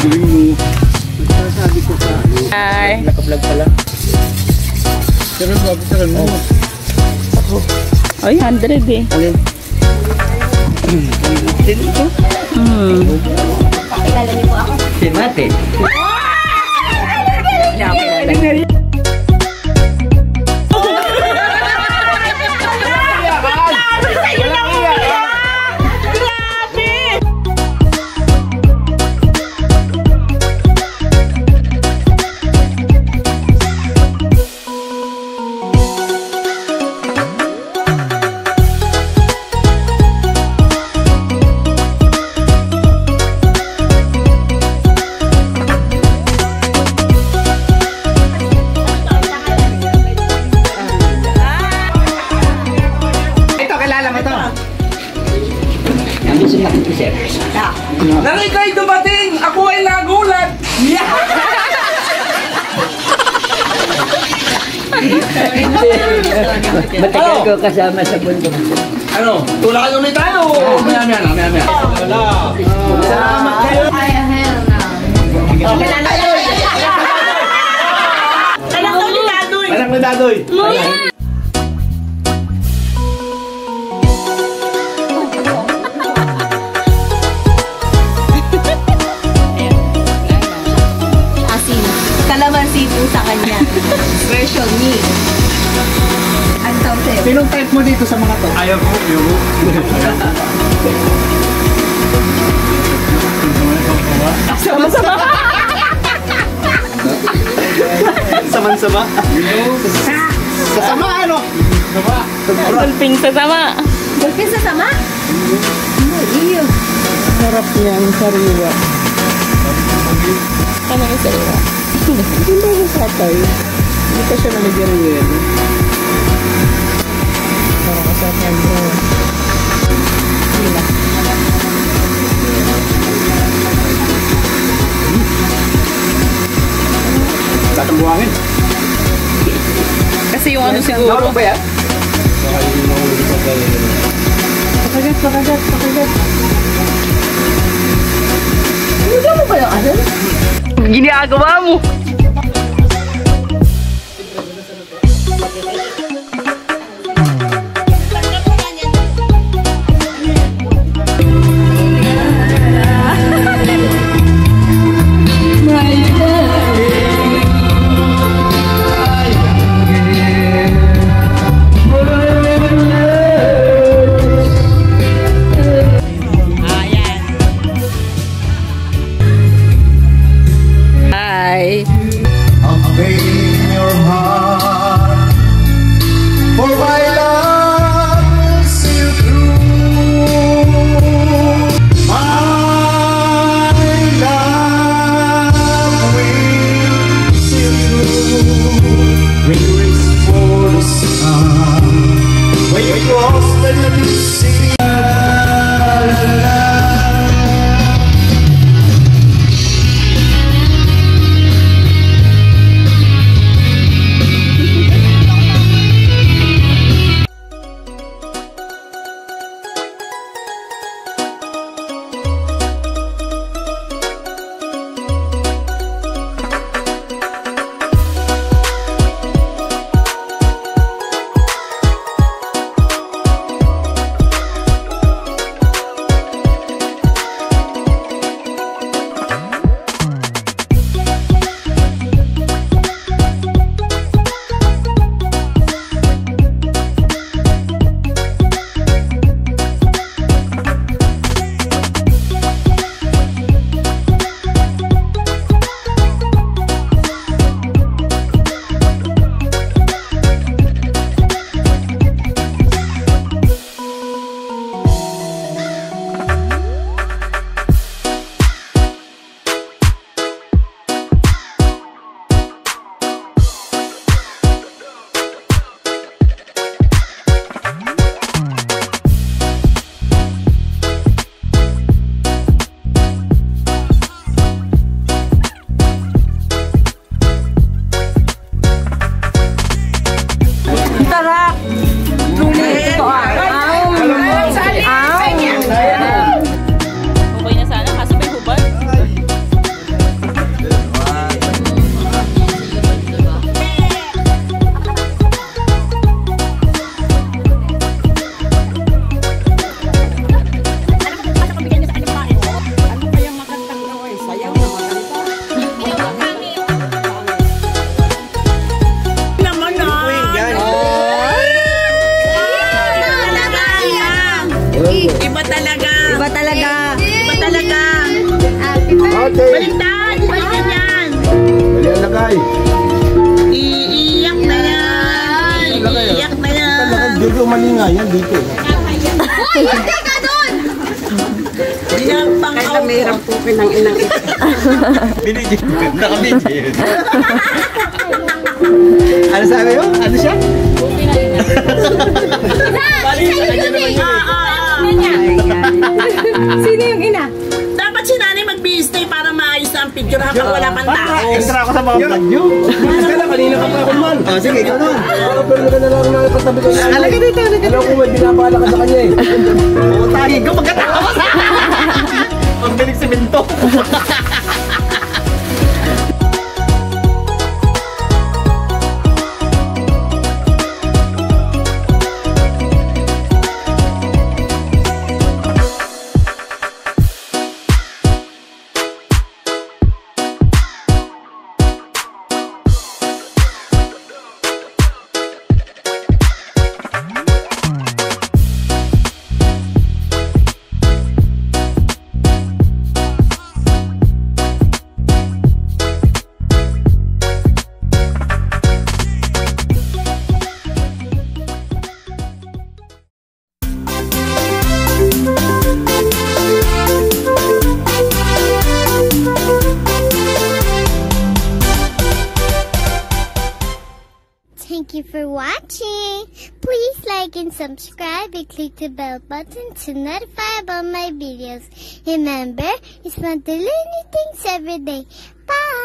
galing mo. Sabi ko sa Hi. Naka-vlog pala. Pero sabi mo. Ay, 100 eh. Alin? Sino ito? Pakilala niyo po ako. Si Mate. Nang ikaw'y dumating, ako ay nagulat. Matagal ko kasama sa bundok. Ano? Tulakan ulit tayo. Maya. Salamat kayo. Anak ni Dadoy. Kalamansi po sa kanya. Version me. Ang tawag sa'yo. Sinong type mo dito sa mga to? Ayaw ko. Sama-sama. Saman-sama? Sasama ano? Tulping sa sama. Bulpin sa sama? Iyo. Sarap niyang sariwa. Ano yung sariwa? Hindi ba yung satay? Hindi pa siya namigyan. Parang kasapan mo. Hindi na. Latang buhangin. Kasi yung ano siguro. Naulog ba yan? Pakagat. Ano mo ba yung ano? Ginagawa mo. Hi. Okay. Baliktad! Balik ganyan! Mali ang lagay. Iiyak na yan! Iiyak na yan! Dito mali nga yan dito. Uy! Hindi ka doon! Hindi na pang-out. Kahit po ng inang ito. Binigyan. Nakabigyan. Ano sabi mo? Ano siya? Sino yung ina? Dapat si nanay mag-stay para maayos na ang picture habang wala pang tao. Extra ako sa mga vlog nyo. Kaya kanina ka pa ako man. Oh, sige, ikaw naman. Pero maganda lang na ipatabi ko. Alaga dito. Alam ko may binabala ka sa kanya eh. Oo, tayo ko magkatawa sa. Ang bilig si Minto. Thank you for watching. Please like and subscribe and click the bell button to notify about my videos. Remember, it's fun to learn new things every day. Bye!